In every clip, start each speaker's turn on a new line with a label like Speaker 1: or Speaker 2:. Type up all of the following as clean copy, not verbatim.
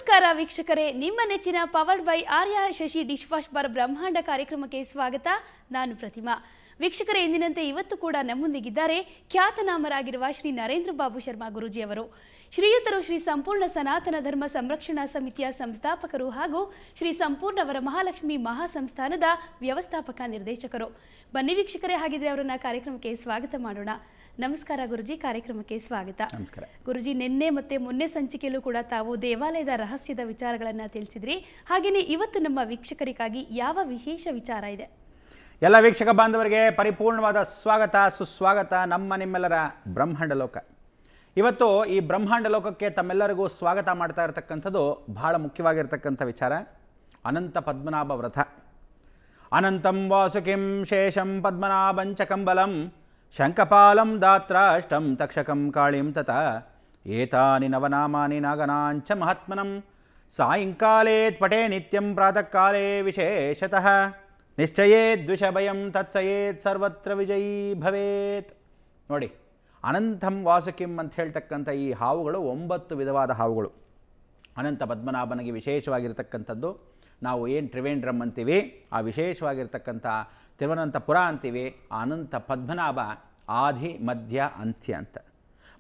Speaker 1: ನಮಸ್ಕಾರ ವೀಕ್ಷಕರೇ, ನಿಮ್ಮ ನೆಚ್ಚಿನ powered by Arya Shashi dish wash bar ಬ್ರಹ್ಮಾಂಡ ಕಾರ್ಯಕ್ರಮಕ್ಕೆ ಸ್ವಾಗತ. ನಾನು ಪ್ರತಿಮಾ. ವೀಕ್ಷಕರೇ, ಎಂದಿನಂತೆ ಇವತ್ತು ಕೂಡ ನಮ್ಮೊಂದಿಗಿದ್ದಾರೆ ಖ್ಯಾತನಾಮರಾಗಿರುವ ಶ್ರೀ ನರೇಂದ್ರ ಬಾಬು ಶರ್ಮಾ ಗುರೂಜಿಯವರು. ಶ್ರೀಯುತರು ಶ್ರೀ ಸಂಪೂರ್ಣ ಸನಾತನ ಧರ್ಮ ಸಂರಕ್ಷಣಾ ಸಮಿತಿಯ ಸಂಸ್ಥಾಪಕರು ಹಾಗೂ ಶ್ರೀ ಸಂಪೂರ್ಣ ವರಮಹಾಲಕ್ಷ್ಮಿ ಮಹಾಸಂಸ್ಥಾನದ ವ್ಯವಸ್ಥಾಪಕ ನಿರ್ದೇಶಕರು. ಬನ್ನಿ ವೀಕ್ಷಕರೇ, ಹಾಗಿದ್ರೆ ಅವರನ್ನ ಕಾರ್ಯಕ್ರಮಕ್ಕೆ ಸ್ವಾಗತ ಮಾಡೋಣ. ನಮಸ್ಕಾರ ಗುರುಜಿ, ಕಾರ್ಯಕ್ರಮಕ್ಕೆ ಸ್ವಾಗತ.
Speaker 2: ನಮಸ್ಕಾರ
Speaker 1: ಗುರುಜಿ, ನಿನ್ನೆ ಮತ್ತೆ ಮೊನ್ನೆ ಸಂಚಿಕೆಯಲ್ಲೂ ಕೂಡ ತಾವು ದೇವಾಲಯದ ರಹಸ್ಯದ ವಿಚಾರಗಳನ್ನು ತಿಳಿಸಿದ್ರಿ. ಹಾಗೆಯೇ ಇವತ್ತು ನಮ್ಮ ವೀಕ್ಷಕರಿಗಾಗಿ ಯಾವ ವಿಶೇಷ ವಿಚಾರ ಇದೆ?
Speaker 2: ಎಲ್ಲ ವೀಕ್ಷಕ ಬಾಂಧವರಿಗೆ ಪರಿಪೂರ್ಣವಾದ ಸ್ವಾಗತ, ಸುಸ್ವಾಗತ ನಿಮ್ಮೆಲ್ಲರ ಬ್ರಹ್ಮಾಂಡ ಲೋಕ. ಇವತ್ತು ಈ ಬ್ರಹ್ಮಾಂಡ ಲೋಕಕ್ಕೆ ತಮ್ಮೆಲ್ಲರಿಗೂ ಸ್ವಾಗತ ಮಾಡ್ತಾ ಇರತಕ್ಕಂಥದ್ದು ಬಹಳ ಮುಖ್ಯವಾಗಿರ್ತಕ್ಕಂಥ ವಿಚಾರ, ಅನಂತ ಪದ್ಮನಾಭ ವ್ರತ. ಅನಂತಂ ವಾಸುಕಿಂ ಶೇಷಂ ಪದ್ಮನಾಭಂಚ ಕಂಬಲಂ ಶಂಖಪಾಲಂ ದಾತ್ರಾಷ್ಟಂ ತಕ್ಷಕಂ ಕಾಳಿಂ ತತ ಏತಾನಿ ನವನಾಮಾನಿ ನಾಗನಾಂಚ ಮಹಾತ್ಮನಂ ಸಾಯಂಕಾಲೇ ಪಟೇ ನಿತ್ಯಂ ಪ್ರಾತಃ ಕಾಲೇ ವಿಶೇಷತಃ ನಿಶ್ಚಯೇದ್ ದ್ವಿಷಭಯಂ ತತ್ಸಯೇತ್ ಸರ್ವತ್ರ ವಿಜಯೀ ಭವೇತ್. ನೋಡಿ, ಅನಂತಂ ವಾಸುಕಿಂ ಅಂತ ಹೇಳ್ತಕ್ಕಂಥ ಈ ಹಾವುಗಳು 9 ವಿಧವಾದ ಹಾವುಗಳು. ಅನಂತ ಪದ್ಮನಾಭನಿಗೆ ವಿಶೇಷವಾಗಿರ್ತಕ್ಕಂಥದ್ದು ನಾವು ಏನು ತ್ರಿವೇಂದ್ರಂ ಅಂತೀವಿ, ಆ ವಿಶೇಷವಾಗಿರ್ತಕ್ಕಂಥ ತಿರುವನಂತಪುರ ಅಂತೀವಿ. ಆ ಅನಂತ ಪದ್ಮನಾಭ ಆದಿ ಮಧ್ಯ ಅಂತ್ಯ ಅಂತ.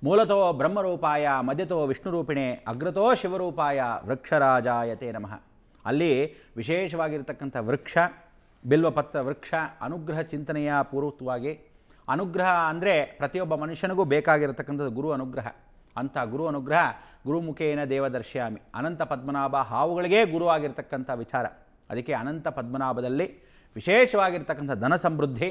Speaker 2: ಮೂಲತೋ ಬ್ರಹ್ಮರೂಪಾಯ, ಮಧ್ಯತೋ ವಿಷ್ಣುರೂಪಿಣೆ, ಅಗ್ರತೋ ಶಿವರೂಪಾಯ, ವೃಕ್ಷರಾಜಾಯತೆ ನಮಃ. ಅಲ್ಲಿ ವಿಶೇಷವಾಗಿರ್ತಕ್ಕಂಥ ವೃಕ್ಷ, ಬಿಲ್ವಪತ್ರ ವೃಕ್ಷ, ಅನುಗ್ರಹ ಚಿಂತನೆಯ ಪೂರ್ವಕವಾಗಿ. ಅನುಗ್ರಹ ಅಂದರೆ ಪ್ರತಿಯೊಬ್ಬ ಮನುಷ್ಯನಿಗೂ ಬೇಕಾಗಿರತಕ್ಕಂಥದ್ದು ಗುರು ಅನುಗ್ರಹ. ಅಂಥ ಗುರು ಅನುಗ್ರಹ ಗುರುಮುಖೇನ ದೇವದರ್ಶ್ಯಾಮಿ. ಅನಂತ ಪದ್ಮನಾಭ ಹಾವುಗಳಿಗೆ ಗುರು ಆಗಿರ್ತಕ್ಕಂಥ ವಿಚಾರ. ಅದಕ್ಕೆ ಅನಂತ ಪದ್ಮನಾಭದಲ್ಲಿ ವಿಶೇಷವಾಗಿರ್ತಕ್ಕಂಥ ಧನ ಸಮೃದ್ಧಿ,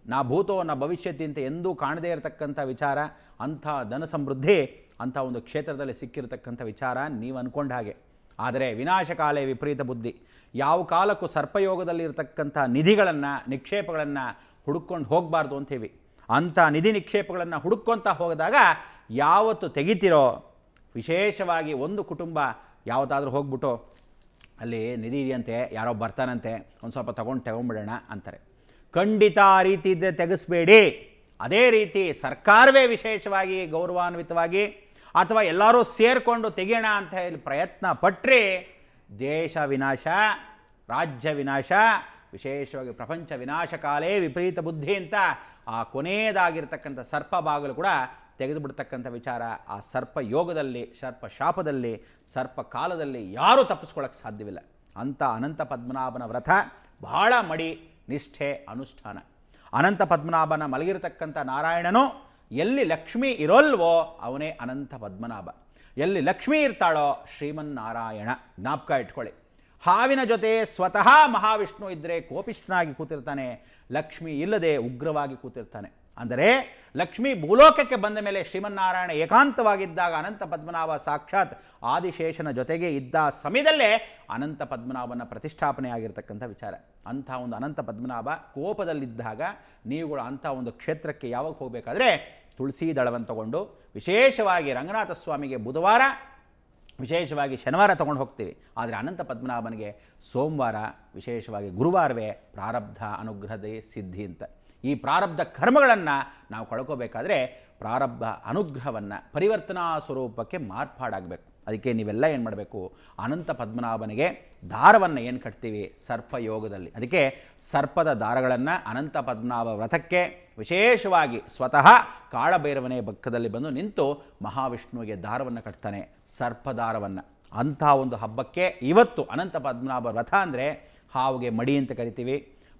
Speaker 2: ನಾ ಭೂತೋ ನ ಭವಿಷ್ಯತಿ ಅಂತ ಎಂದೂ ಕಾಣದೇ ಇರತಕ್ಕಂಥ ವಿಚಾರ. ಅಂಥ ಧನ ಸಮೃದ್ಧಿ ಅಂಥ ಒಂದು ಕ್ಷೇತ್ರದಲ್ಲಿ ಸಿಕ್ಕಿರತಕ್ಕಂಥ ವಿಚಾರ ನೀವು ಅಂದ್ಕೊಂಡ ಹಾಗೆ. ಆದರೆ ವಿನಾಶಕಾಲೇ ವಿಪರೀತ ಬುದ್ಧಿ. ಯಾವ ಕಾಲಕ್ಕೂ ಸರ್ಪಯೋಗದಲ್ಲಿರ್ತಕ್ಕಂಥ ನಿಧಿಗಳನ್ನು, ನಿಕ್ಷೇಪಗಳನ್ನು ಹುಡುಕೊಂಡು ಹೋಗಬಾರ್ದು ಅಂತೀವಿ. ಅಂಥ ನಿಧಿ ನಿಕ್ಷೇಪಗಳನ್ನು ಹುಡುಕೊಂತ ಹೋಗಿದಾಗ ಯಾವತ್ತು ತೆಗಿತೀರೋ, ವಿಶೇಷವಾಗಿ ಒಂದು ಕುಟುಂಬ ಯಾವತ್ತಾದರೂ ಹೋಗ್ಬಿಟ್ಟು ಅಲ್ಲಿ ನಿಧಿ ಇದೆಯಂತೆ, ಯಾರೋ ಬರ್ತಾನಂತೆ, ಒಂದು ಸ್ವಲ್ಪ ತಗೊಂಡ್ಬಿಡೋಣ ಅಂತಾರೆ. ಖಂಡಿತ ಆ ರೀತಿ ಇದ್ದರೆ ತೆಗೆಸ್ಬೇಡಿ. ಅದೇ ರೀತಿ ಸರ್ಕಾರವೇ ವಿಶೇಷವಾಗಿ ಗೌರವಾನ್ವಿತವಾಗಿ ಅಥವಾ ಎಲ್ಲರೂ ಸೇರಿಕೊಂಡು ತೆಗೆಯೋಣ ಅಂತ ಹೇಳಿ ಪ್ರಯತ್ನ ಪಟ್ಟರೆ ದೇಶ ವಿನಾಶ, ರಾಜ್ಯ ವಿನಾಶ, ವಿಶೇಷವಾಗಿ ಪ್ರಪಂಚ ವಿನಾಶಕಾಲೇ ವಿಪರೀತ ಬುದ್ಧಿ ಅಂತ ಆ ಕೊನೆಯದಾಗಿರ್ತಕ್ಕಂಥ ಸರ್ಪ ಬಾಗಿಲು ಕೂಡ ತೆಗೆದು ಬಿಡ್ತಕ್ಕಂಥ ವಿಚಾರ. ಆ ಸರ್ಪ ಯೋಗದಲ್ಲಿ, ಸರ್ಪ ಶಾಪದಲ್ಲಿ, ಸರ್ಪ ಕಾಲದಲ್ಲಿ ಯಾರೂ ತಪ್ಪಿಸ್ಕೊಳ್ಳೋಕ್ಕೆ ಸಾಧ್ಯವಿಲ್ಲ. ಅಂಥ ಅನಂತ ಪದ್ಮನಾಭನ ವ್ರತ ಬಹಳ ಮಡಿ, ನಿಷ್ಠೆ, ಅನುಷ್ಠಾನ. ಅನಂತ ಪದ್ಮನಾಭನ ಮಲಗಿರತಕ್ಕಂಥ ನಾರಾಯಣನು ಎಲ್ಲಿ ಲಕ್ಷ್ಮಿ ಇರೋಲ್ವೋ ಅವನೇ ಅನಂತ ಪದ್ಮನಾಭ. ಎಲ್ಲಿ ಲಕ್ಷ್ಮಿ ಇರ್ತಾಳೋ ಶ್ರೀಮನ್ನಾರಾಯಣ. ಜ್ಞಾಪಕ ಇಟ್ಕೊಳ್ಳಿ. ಹಾವಿನ ಜೊತೆ ಸ್ವತಃ ಮಹಾವಿಷ್ಣು ಇದ್ದರೆ ಕೋಪಿಷ್ಠನಾಗಿ ಕೂತಿರ್ತಾನೆ, ಲಕ್ಷ್ಮಿ ಇಲ್ಲದೆ ಉಗ್ರವಾಗಿ ಕೂತಿರ್ತಾನೆ. ಅಂದರೆ ಲಕ್ಷ್ಮಿ ಭೂಲೋಕಕ್ಕೆ ಬಂದ ಮೇಲೆ ಶ್ರೀಮನ್ನಾರಾಯಣ ಏಕಾಂತವಾಗಿದ್ದಾಗ ಅನಂತ ಪದ್ಮನಾಭ ಸಾಕ್ಷಾತ್ ಆದಿಶೇಷನ ಜೊತೆಗೆ ಇದ್ದ ಸಮಯದಲ್ಲೇ ಅನಂತ ಪದ್ಮನಾಭನ ಪ್ರತಿಷ್ಠಾಪನೆ ಆಗಿರ್ತಕ್ಕಂಥ ವಿಚಾರ. ಅಂಥ ಒಂದು ಅನಂತ ಪದ್ಮನಾಭ ಕೋಪದಲ್ಲಿದ್ದಾಗ ನೀವುಗಳು ಅಂಥ ಒಂದು ಕ್ಷೇತ್ರಕ್ಕೆ ಯಾವಾಗ ಹೋಗಬೇಕಾದ್ರೆ ತುಳಸಿ ದಳವನ್ನು ತಗೊಂಡು, ವಿಶೇಷವಾಗಿ ರಂಗನಾಥ ಸ್ವಾಮಿಗೆ ಬುಧವಾರ, ವಿಶೇಷವಾಗಿ ಶನಿವಾರ ತೊಗೊಂಡು ಹೋಗ್ತೀವಿ. ಆದರೆ ಅನಂತ ಪದ್ಮನಾಭನಿಗೆ ಸೋಮವಾರ, ವಿಶೇಷವಾಗಿ ಗುರುವಾರವೇ ಪ್ರಾರಬ್ಧ ಅನುಗ್ರಹದೇ ಸಿದ್ಧಿ ಅಂತ. ಈ ಪ್ರಾರಬ್ಧ ಕರ್ಮಗಳನ್ನು ನಾವು ಕಳ್ಕೋಬೇಕಾದ್ರೆ ಪ್ರಾರಬ್ಧ ಅನುಗ್ರಹವನ್ನು ಪರಿವರ್ತನಾ ಸ್ವರೂಪಕ್ಕೆ ಮಾರ್ಪಾಡಾಗಬೇಕು. ಅದಕ್ಕೆ ನೀವೆಲ್ಲ ಏನು ಮಾಡಬೇಕು, ಅನಂತ ಪದ್ಮನಾಭನಿಗೆ ದಾರವನ್ನು ಏನು ಕಟ್ತೀವಿ ಸರ್ಪಯೋಗದಲ್ಲಿ, ಅದಕ್ಕೆ ಸರ್ಪದ ದಾರಗಳನ್ನು ಅನಂತ ಪದ್ಮನಾಭ ವ್ರತಕ್ಕೆ ವಿಶೇಷವಾಗಿ ಸ್ವತಃ ಕಾಳಭೈರವನೇ ಪಕ್ಕದಲ್ಲಿ ಬಂದು ನಿಂತು ಮಹಾವಿಷ್ಣುವಿಗೆ ದಾರವನ್ನು ಕಟ್ತಾನೆ, ಸರ್ಪದಾರವನ್ನು. ಅಂಥ ಒಂದು ಹಬ್ಬಕ್ಕೆ ಇವತ್ತು ಅನಂತ ಪದ್ಮನಾಭ ವ್ರತ ಅಂದರೆ ಹಾವಿಗೆ ಮಡಿ ಅಂತ ಕರಿತೀವಿ,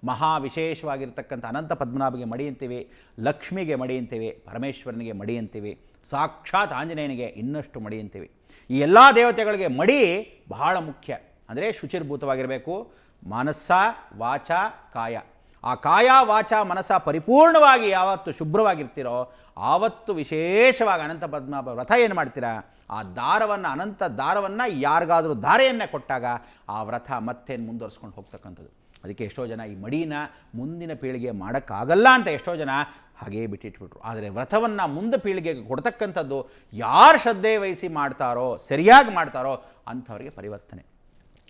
Speaker 2: ಮಹಾ ವಿಶೇಷವಾಗಿರ್ತಕ್ಕಂಥ ಅನಂತ ಪದ್ಮನಾಭಗೆ ಮಡಿ ಅಂತೀವಿ, ಲಕ್ಷ್ಮಿಗೆ ಮಡಿ ಅಂತೀವಿ, ಪರಮೇಶ್ವರನಿಗೆ ಮಡಿ ಅಂತೀವಿ, ಸಾಕ್ಷಾತ್ ಆಂಜನೇಯನಿಗೆ ಇನ್ನಷ್ಟು ಮಡಿ ಅಂತೀವಿ. ಈ ಎಲ್ಲ ದೇವತೆಗಳಿಗೆ ಮಡಿ ಬಹಳ ಮುಖ್ಯ. ಅಂದರೆ ಶುಚಿರ್ಭೂತವಾಗಿರಬೇಕು. ಮನಸ್ಸ, ವಾಚ, ಕಾಯ. ಆ ಕಾಯ, ವಾಚ, ಮನಸ್ಸ ಪರಿಪೂರ್ಣವಾಗಿ ಯಾವತ್ತು ಶುಭ್ರವಾಗಿರ್ತೀರೋ ಆವತ್ತು ವಿಶೇಷವಾಗಿ ಅನಂತ ಪದ್ಮನಾಭ ವ್ರತ ಏನು ಮಾಡ್ತೀರಾ, ಆ ದಾರವನ್ನು, ಅನಂತ ದಾರವನ್ನು ಯಾರಿಗಾದರೂ ಧಾರೆಯನ್ನೇ ಕೊಟ್ಟಾಗ ಆ ವ್ರತ ಮತ್ತೇನು ಮುಂದುವರಿಸ್ಕೊಂಡು ಹೋಗ್ತಕ್ಕಂಥದ್ದು. ಅದಕ್ಕೆ ಎಷ್ಟೋ ಜನ ಈ ಮಡಿನ ಮುಂದಿನ ಪೀಳಿಗೆ ಮಾಡೋಕ್ಕಾಗಲ್ಲ ಅಂತ ಎಷ್ಟೋ ಜನ ಹಾಗೇ ಬಿಟ್ಟಿಟ್ಬಿಟ್ರು. ಆದರೆ ವ್ರತವನ್ನು ಮುಂದೆ ಪೀಳಿಗೆಗೆ ಕೊಡ್ತಕ್ಕಂಥದ್ದು ಯಾರು ಶ್ರದ್ಧೆ ವಹಿಸಿ ಮಾಡ್ತಾರೋ, ಸರಿಯಾಗಿ ಮಾಡ್ತಾರೋ ಅಂಥವ್ರಿಗೆ ಪರಿವರ್ತನೆ.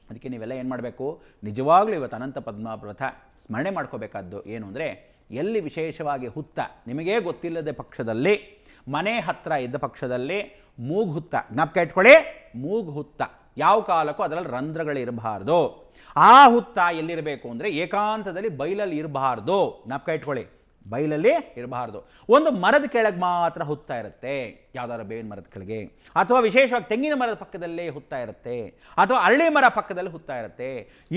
Speaker 2: ಅದಕ್ಕೆ ನೀವೆಲ್ಲ ಏನು ಮಾಡಬೇಕು, ನಿಜವಾಗ್ಲೂ ಇವತ್ತು ಅನಂತ ಪದ್ಮನಾಭ ವ್ರತ ಸ್ಮರಣೆ ಮಾಡ್ಕೋಬೇಕಾದ್ದು ಏನು ಅಂದರೆ, ಎಲ್ಲಿ ವಿಶೇಷವಾಗಿ ಹುತ್ತ ನಿಮಗೇ ಗೊತ್ತಿಲ್ಲದ ಪಕ್ಷದಲ್ಲಿ, ಮನೆ ಹತ್ತಿರ ಇದ್ದ ಪಕ್ಷದಲ್ಲಿ ಮೂಗು ಹುತ್ತ, ಜ್ಞಾಪಕ ಇಟ್ಕೊಳ್ಳಿ, ಮೂಗು ಹುತ್ತ ಯಾವ ಕಾಲಕ್ಕೂ ಅದರಲ್ಲಿ ರಂಧ್ರಗಳಿರಬಾರ್ದು. ಆ ಹುತ್ತ ಎಲ್ಲಿರಬೇಕು ಅಂದರೆ ಏಕಾಂತದಲ್ಲಿ ಬೈಲಲ್ಲಿ ಇರಬಾರ್ದು. ಜ್ಞಾಪಕ ಇಟ್ಕೊಳ್ಳಿ, ಬೈಲಲ್ಲಿ ಇರಬಾರ್ದು. ಒಂದು ಮರದ ಕೆಳಗೆ ಮಾತ್ರ ಹುತ್ತ ಇರುತ್ತೆ, ಯಾವ್ದಾದ್ರು ಬೇವಿನ ಮರದ ಕೆಳಗೆ, ಅಥವಾ ವಿಶೇಷವಾಗಿ ತೆಂಗಿನ ಮರದ ಪಕ್ಕದಲ್ಲೇ ಹುತ್ತ ಇರುತ್ತೆ, ಅಥವಾ ಅರಳಿ ಮರ ಪಕ್ಕದಲ್ಲಿ ಹುತ್ತ ಇರುತ್ತೆ,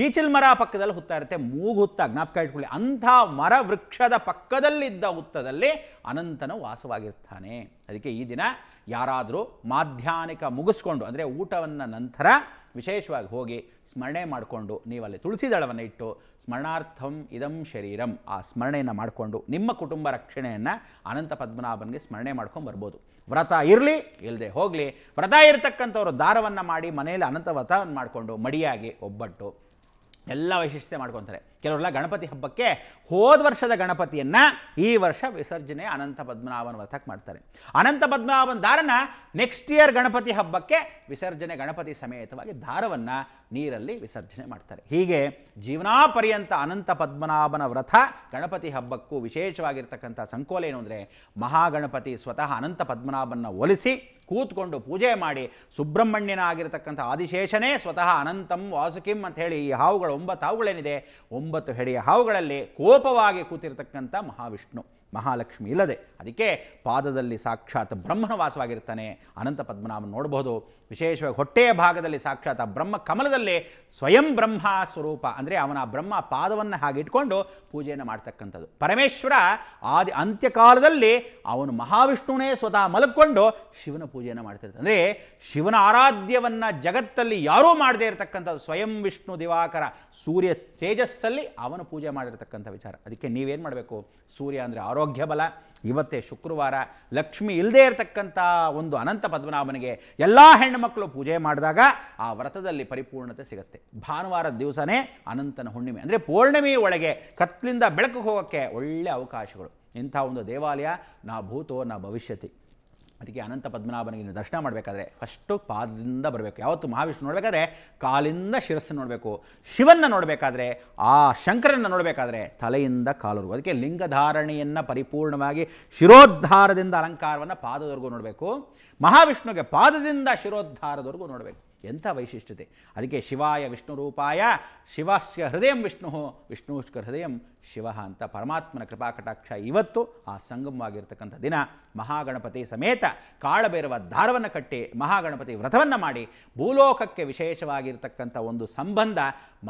Speaker 2: ಈಚಿಲ್ ಮರ ಪಕ್ಕದಲ್ಲಿ ಹುತ್ತ ಇರುತ್ತೆ, ಮೂಗು ಹುತ್ತ. ಜ್ಞಾಪಕ ಇಟ್ಕೊಳ್ಳಿ, ಅಂಥ ಮರ ವೃಕ್ಷದ ಪಕ್ಕದಲ್ಲಿದ್ದ ಹುತ್ತದಲ್ಲಿ ಅನಂತನು ವಾಸವಾಗಿರ್ತಾನೆ. ಅದಕ್ಕೆ ಈ ದಿನ ಯಾರಾದರೂ ಮಾಧ್ಯಾಹ್ನಿಕ ಮುಗಿಸ್ಕೊಂಡು ಅಂದರೆ ಊಟವನ್ನು ನಂತರ ವಿಶೇಷವಾಗಿ ಹೋಗಿ ಸ್ಮರಣೆ ಮಾಡಿಕೊಂಡು ನೀವಲ್ಲಿ ತುಳಸಿ ದಳವನ್ನು ಇಟ್ಟು ಸ್ಮರಣಾರ್ಥಂ ಇದಂ ಶರೀರಂ ಆ ಸ್ಮರಣೆಯನ್ನು ಮಾಡಿಕೊಂಡು ನಿಮ್ಮ ಕುಟುಂಬ ರಕ್ಷಣೆಯನ್ನು ಅನಂತ ಪದ್ಮನಾಭನಿಗೆ ಸ್ಮರಣೆ ಮಾಡ್ಕೊಂಡು ಬರ್ಬೋದು. ವ್ರತ ಇರಲಿ ಇಲ್ಲದೆ ಹೋಗಲಿ, ವ್ರತ ಇರತಕ್ಕಂಥವ್ರು ದಾರವನ್ನು ಮಾಡಿ ಮನೆಯಲ್ಲಿ ಅನಂತ ವ್ರತವನ್ನು ಮಾಡಿಕೊಂಡು ಮಡಿಯಾಗಿ ಒಬ್ಬಟ್ಟು ಎಲ್ಲ ವೈಶಿಷ್ಟ್ಯತೆ ಮಾಡ್ಕೊತಾರೆ. ಕೆಲವರೆಲ್ಲ ಗಣಪತಿ ಹಬ್ಬಕ್ಕೆ ಹೋದ ವರ್ಷದ ಗಣಪತಿಯನ್ನು ಈ ವರ್ಷ ವಿಸರ್ಜನೆ ಅನಂತ ಪದ್ಮನಾಭನ ವ್ರತಕ್ಕೆ ಮಾಡ್ತಾರೆ. ಅನಂತ ಪದ್ಮನಾಭನ ದಾರನ ನೆಕ್ಸ್ಟ್ ಇಯರ್ ಗಣಪತಿ ಹಬ್ಬಕ್ಕೆ ವಿಸರ್ಜನೆ ಗಣಪತಿ ಸಮೇತವಾಗಿ ದಾರವನ್ನು ನೀರಲ್ಲಿ ವಿಸರ್ಜನೆ ಮಾಡ್ತಾರೆ. ಹೀಗೆ ಜೀವನಾಪರ್ಯಂತ ಅನಂತ ಪದ್ಮನಾಭನ ವ್ರತ ಗಣಪತಿ ಹಬ್ಬಕ್ಕೂ ವಿಶೇಷವಾಗಿರ್ತಕ್ಕಂಥ ಸಂಕೋಲ ಏನು ಅಂದರೆ ಮಹಾಗಣಪತಿ ಸ್ವತಃ ಅನಂತ ಪದ್ಮನಾಭನ ಒಲಿಸಿ ಕೂತ್ಕೊಂಡು ಪೂಜೆ ಮಾಡಿ ಸುಬ್ರಹ್ಮಣ್ಯನ ಆಗಿರತಕ್ಕಂಥ ಆದಿಶೇಷನೇ ಸ್ವತಃ ಅನಂತಂ ವಾಸುಕಿಂ ಅಂತ ಹೇಳಿ ಈ ಹಾವುಗಳು 9 ಹಾವುಗಳೇನಿದೆ 9 ಹೆಡೆಯ ಹಾವುಗಳಲ್ಲಿ ಕೋಪವಾಗಿ ಕೂತಿರ್ತಕ್ಕಂಥ ಮಹಾವಿಷ್ಣು, ಮಹಾಲಕ್ಷ್ಮಿ ಇಲ್ಲದೆ. ಅದಕ್ಕೆ ಪಾದದಲ್ಲಿ ಸಾಕ್ಷಾತ್ ಬ್ರಹ್ಮನ ವಾಸವಾಗಿರ್ತಾನೆ. ಅನಂತ ಪದ್ಮನಾಭನ ನೋಡಬಹುದು. ವಿಶೇಷವಾಗಿ ಹೊಟ್ಟೆಯ ಭಾಗದಲ್ಲಿ ಸಾಕ್ಷಾತ್ ಆ ಬ್ರಹ್ಮ ಕಮಲದಲ್ಲಿ ಸ್ವಯಂ ಬ್ರಹ್ಮ ಸ್ವರೂಪ ಅಂದರೆ ಅವನ ಬ್ರಹ್ಮ ಪಾದವನ್ನು ಹಾಗೆ ಇಟ್ಕೊಂಡು ಪೂಜೆಯನ್ನು ಮಾಡ್ತಕ್ಕಂಥದ್ದು. ಪರಮೇಶ್ವರ ಆದಿ ಅಂತ್ಯಕಾಲದಲ್ಲಿ ಅವನು ಮಹಾವಿಷ್ಣುವೇ ಸ್ವತಃ ಮಲಕ್ಕೊಂಡು ಶಿವನ ಪೂಜೆಯನ್ನು ಮಾಡ್ತಿರ್ತಾನೆ. ಅಂದರೆ ಶಿವನ ಆರಾಧ್ಯವನ್ನು ಜಗತ್ತಲ್ಲಿ ಯಾರೂ ಮಾಡದೇ ಇರತಕ್ಕಂಥದ್ದು ಸ್ವಯಂ ವಿಷ್ಣು ದಿವಾಕರ ಸೂರ್ಯ ತೇಜಸ್ಸಲ್ಲಿ ಅವನು ಪೂಜೆ ಮಾಡಿರ್ತಕ್ಕಂಥ ವಿಚಾರ. ಅದಕ್ಕೆ ನೀವೇನು ಮಾಡಬೇಕು, ಸೂರ್ಯ ಅಂದರೆ ಆರೋಗ್ಯ ಬಲ, ಇವತ್ತೇ ಶುಕ್ರವಾರ ಲಕ್ಷ್ಮಿ ಇಲ್ಲದೇ ಇರತಕ್ಕಂಥ ಒಂದು ಅನಂತ ಪದ್ಮನಾಭನಿಗೆ ಎಲ್ಲ ಹೆಣ್ಣುಮಕ್ಕಳು ಪೂಜೆ ಮಾಡಿದಾಗ ಆ ವ್ರತದಲ್ಲಿ ಪರಿಪೂರ್ಣತೆ ಸಿಗುತ್ತೆ. ಭಾನುವಾರದ ದಿವಸನೇ ಅನಂತನ ಹುಣ್ಣಿಮೆ ಅಂದರೆ ಪೌರ್ಣಿಮೆ ಒಳಗೆ ಕತ್ಲಿಂದ ಬೆಳಕು ಹೋಗೋಕ್ಕೆ ಒಳ್ಳೆಯ ಅವಕಾಶಗಳು. ಇಂಥ ಒಂದು ದೇವಾಲಯ ನಾ ಭೂತೋ ನಾ ಭವಿಷ್ಯತಿ. ಅದಕ್ಕೆ ಅನಂತ ಪದ್ಮನಾಭನಿಗೆ ನೀವು ದರ್ಶನ ಮಾಡಬೇಕಾದ್ರೆ ಫಸ್ಟು ಪಾದದಿಂದ ಬರಬೇಕು. ಯಾವತ್ತು ಮಹಾವಿಷ್ಣು ನೋಡಬೇಕಾದ್ರೆ ಕಾಲಿಂದ ಶಿರಸ್ಸನ್ನು ನೋಡಬೇಕು. ಶಿವನ್ನ ನೋಡಬೇಕಾದ್ರೆ ಆ ಶಂಕರನ್ನು ನೋಡಬೇಕಾದ್ರೆ ತಲೆಯಿಂದ ಕಾಲುವರೆಗೂ. ಅದಕ್ಕೆ ಲಿಂಗಧಾರಣೆಯನ್ನು ಪರಿಪೂರ್ಣವಾಗಿ ಶಿರೋದ್ಧಾರದಿಂದ ಅಲಂಕಾರವನ್ನು ಪಾದದವರೆಗೂ ನೋಡಬೇಕು. ಮಹಾವಿಷ್ಣುವಿಗೆ ಪಾದದಿಂದ ಶಿರೋದ್ಧಾರದವರೆಗೂ ನೋಡಬೇಕು. ಎಂಥ ವೈಶಿಷ್ಟ್ಯತೆ. ಅದಕ್ಕೆ ಶಿವಾಯ ವಿಷ್ಣು ರೂಪಾಯ ಶಿವಸ್ಯ ಹೃದಯಂ ವಿಷ್ಣು ವಿಷ್ಣುಶ್ಚ ಹೃದಯಂ ಶಿವ ಅಂತ ಪರಮಾತ್ಮನ ಕೃಪಾ ಕಟಾಕ್ಷ ಇವತ್ತು ಆ ಸಂಗಮವಾಗಿರ್ತಕ್ಕಂಥ ದಿನ. ಮಹಾಗಣಪತಿ ಸಮೇತ ಕಾಳಬೇರುವ ದಾರವನ್ನು ಕಟ್ಟಿ ಮಹಾಗಣಪತಿ ವ್ರತವನ್ನು ಮಾಡಿ ಭೂಲೋಕಕ್ಕೆ ವಿಶೇಷವಾಗಿರ್ತಕ್ಕಂಥ ಒಂದು ಸಂಬಂಧ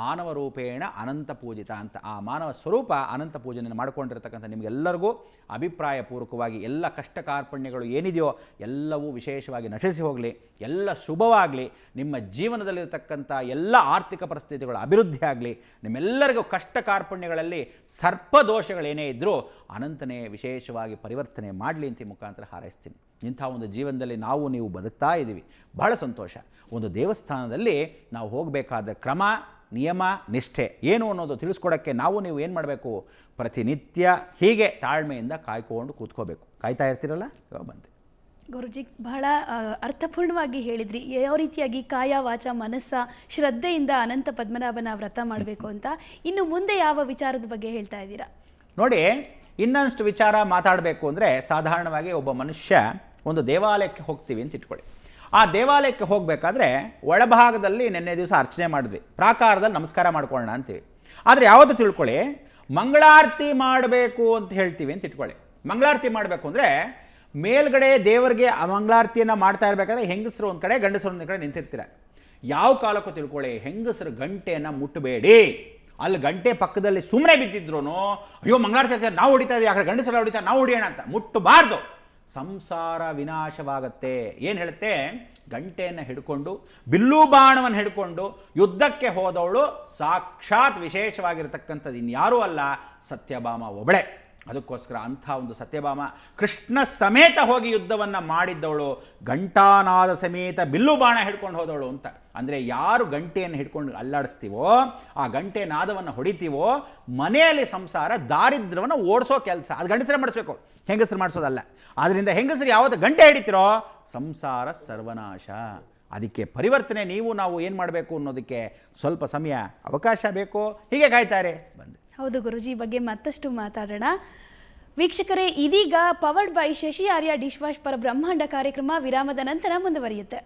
Speaker 2: ಮಾನವ ರೂಪೇಣ ಅನಂತ ಪೂಜಿತ ಅಂತ ಆ ಮಾನವ ಸ್ವರೂಪ ಅನಂತ ಪೂಜೆಯನ್ನು ಮಾಡಿಕೊಂಡಿರ್ತಕ್ಕಂಥ ನಿಮಗೆಲ್ಲರಿಗೂ ಅಭಿಪ್ರಾಯಪೂರ್ವಕವಾಗಿ ಎಲ್ಲ ಕಷ್ಟ ಕಾರ್ಪಣ್ಯಗಳು ಏನಿದೆಯೋ ಎಲ್ಲವೂ ವಿಶೇಷವಾಗಿ ನಶಿಸಿ ಹೋಗಲಿ, ಎಲ್ಲ ಶುಭವಾಗಲಿ, ನಿಮ್ಮ ಜೀವನದಲ್ಲಿರತಕ್ಕಂಥ ಎಲ್ಲ ಆರ್ಥಿಕ ಪರಿಸ್ಥಿತಿಗಳು ಅಭಿವೃದ್ಧಿ ಆಗಲಿ, ನಿಮ್ಮೆಲ್ಲರಿಗೂ ಕಷ್ಟ ಕಾರ್ಪಣ್ಯಗಳಲ್ಲಿ ಸರ್ಪದೋಷಗಳೇನೇ ಇದ್ದರೂ ಅನಂತನೇ ವಿಶೇಷವಾಗಿ ಪರಿವರ್ತನೆ ಮಾಡಲಿ ಅಂತ ಮುಖಾಂತರ ಹಾರೈಸ್ತೀನಿ. ಇಂಥ ಒಂದು ಜೀವನದಲ್ಲಿ ನಾವು ನೀವು ಬದುಕ್ತಾ ಇದ್ದೀವಿ, ಬಹಳ ಸಂತೋಷ. ಒಂದು ದೇವಸ್ಥಾನದಲ್ಲಿ ನಾವು ಹೋಗಬೇಕಾದ ಕ್ರಮ ನಿಯಮ ನಿಷ್ಠೆ ಏನು ಅನ್ನೋದು ತಿಳಿಸ್ಕೊಡೋಕ್ಕೆ ನಾವು ನೀವು ಏನು ಮಾಡಬೇಕು, ಪ್ರತಿನಿತ್ಯ ಹೀಗೆ ತಾಳ್ಮೆಯಿಂದ ಕಾಯ್ಕೊಂಡು ಕೂತ್ಕೋಬೇಕು. ಕಾಯ್ತಾ ಇರ್ತೀರಲ್ಲ, ಇವಾಗ ಬಂದೆ.
Speaker 1: ಗುರುಜಿ ಬಹಳ ಅರ್ಥಪೂರ್ಣವಾಗಿ ಹೇಳಿದ್ರಿ, ಯಾವ ರೀತಿಯಾಗಿ ಕಾಯ ವಾಚ ಮನಸ್ಸ ಶ್ರದ್ಧೆಯಿಂದ ಅನಂತ ಪದ್ಮನಾಭನ ವ್ರತ ಮಾಡಬೇಕು ಅಂತ. ಇನ್ನು ಮುಂದೆ ಯಾವ ವಿಚಾರದ ಬಗ್ಗೆ ಹೇಳ್ತಾ ಇದ್ದೀರಾ?
Speaker 2: ನೋಡಿ, ಇನ್ನಷ್ಟು ವಿಚಾರ ಮಾತಾಡಬೇಕು ಅಂದರೆ ಸಾಧಾರಣವಾಗಿ ಒಬ್ಬ ಮನುಷ್ಯ ಒಂದು ದೇವಾಲಯಕ್ಕೆ ಹೋಗ್ತೀವಿ ಅಂತ ಇಟ್ಕೊಳ್ಳಿ. ಆ ದೇವಾಲಯಕ್ಕೆ ಹೋಗಬೇಕಾದ್ರೆ ಒಳಭಾಗದಲ್ಲಿ ನಿನ್ನೆ ದಿವಸ ಅರ್ಚನೆ ಮಾಡಿದ್ವಿ, ಪ್ರಾಕಾರದಲ್ಲಿ ನಮಸ್ಕಾರ ಮಾಡ್ಕೊಳ್ಳೋಣ ಅಂತೀವಿ. ಆದರೆ ಯಾವತ್ತೂ ತಿಳ್ಕೊಳ್ಳಿ, ಮಂಗಳಾರತಿ ಮಾಡಬೇಕು ಅಂತ ಹೇಳ್ತೀವಿ ಅಂತ ಇಟ್ಕೊಳ್ಳಿ. ಮಂಗಳಾರತಿ ಮಾಡಬೇಕು ಅಂದರೆ ಮೇಲ್ಗಡೆ ದೇವರಿಗೆ ಆ ಮಂಗಳಾರತಿಯನ್ನು ಮಾಡ್ತಾ ಇರಬೇಕಾದ್ರೆ ಹೆಂಗಸರು ಒಂದು ಕಡೆ ಗಂಡಸರು ಒಂದು ಕಡೆ ನಿಂತಿರ್ತೀರ. ಯಾವ ಕಾಲಕ್ಕೂ ತಿಳ್ಕೊಳ್ಳಿ, ಹೆಂಗಸರು ಗಂಟೆಯನ್ನು ಮುಟ್ಟಬೇಡಿ. ಅಲ್ಲಿ ಗಂಟೆ ಪಕ್ಕದಲ್ಲಿ ಸುಮ್ಮನೆ ಬಿದ್ದಿದ್ರು ಅಯ್ಯೋ ಮಂಗಳಾರತಿ ನಾವು ಹೊಡಿತಾ ಇದ್ದೀವಿ, ಆ ಕಡೆ ಗಂಡಸರು ಹೊಡಿತಾರೆ ನಾವು ಹೊಡಿಯೋಣ ಅಂತ ಮುಟ್ಟಬಾರ್ದು. ಸಂಸಾರ ವಿನಾಶವಾಗತ್ತೆ. ಏನು ಹೇಳುತ್ತೆ, ಗಂಟೆಯನ್ನು ಹಿಡ್ಕೊಂಡು ಬಿಲ್ಲು ಬಾಣವನ್ನು ಹಿಡ್ಕೊಂಡು ಯುದ್ಧಕ್ಕೆ ಹೋದವಳು ಸಾಕ್ಷಾತ್ ವಿಶೇಷವಾಗಿರತಕ್ಕಂಥದ್ದು ಇನ್ಯಾರೂ ಅಲ್ಲ, ಸತ್ಯಭಾಮ ಒಬ್ಬಳೆ. ಅದಕ್ಕೋಸ್ಕರ ಅಂಥ ಒಂದು ಸತ್ಯಭಾಮ ಕೃಷ್ಣ ಸಮೇತ ಹೋಗಿ ಯುದ್ಧವನ್ನು ಮಾಡಿದ್ದವಳು, ಘಂಟಾನಾದ ಸಮೇತ ಬಿಲ್ಲು ಬಾಣ ಹಿಡ್ಕೊಂಡು ಹೋದವಳು ಅಂತ. ಅಂದರೆ ಯಾರು ಗಂಟೆಯನ್ನು ಹಿಡ್ಕೊಂಡು ಅಲ್ಲಾಡಿಸ್ತೀವೋ, ಆ ಗಂಟೆ ನಾದವನ್ನು ಹೊಡಿತೀವೋ, ಮನೆಯಲ್ಲಿ ಸಂಸಾರ ದಾರಿದ್ರ್ಯವನ್ನು ಓಡಿಸೋ ಕೆಲಸ ಅದು ಗಂಡಸರೇ ಮಾಡಿಸ್ಬೇಕು, ಹೆಂಗಸರು ಮಾಡಿಸೋದಲ್ಲ. ಆದ್ದರಿಂದ ಹೆಂಗಸರು ಯಾವತ್ತು ಗಂಟೆ ಹಿಡಿತೀರೋ ಸಂಸಾರ ಸರ್ವನಾಶ. ಅದಕ್ಕೆ ಪರಿವರ್ತನೆ ನೀವು ನಾವು ಏನು ಮಾಡಬೇಕು ಅನ್ನೋದಕ್ಕೆ ಸ್ವಲ್ಪ ಸಮಯ ಅವಕಾಶ ಬೇಕು. ಹೀಗೆ ಕಾಯ್ತಾರೆ ಬಂದೆ.
Speaker 1: ಹೌದು ಗುರುಜಿ, ಬಗ್ಗೆ ಮತ್ತಷ್ಟು ಮಾತಾಡೋಣ. ವೀಕ್ಷಕರೇ, ಇದೀಗ powered by Shashi Arya dish wash ಪರ ಬ್ರಹ್ಮಾಂಡ ಕಾರ್ಯಕ್ರಮ ವಿರಾಮದ ನಂತರ ಮುಂದುವರಿಯುತ್ತೆ.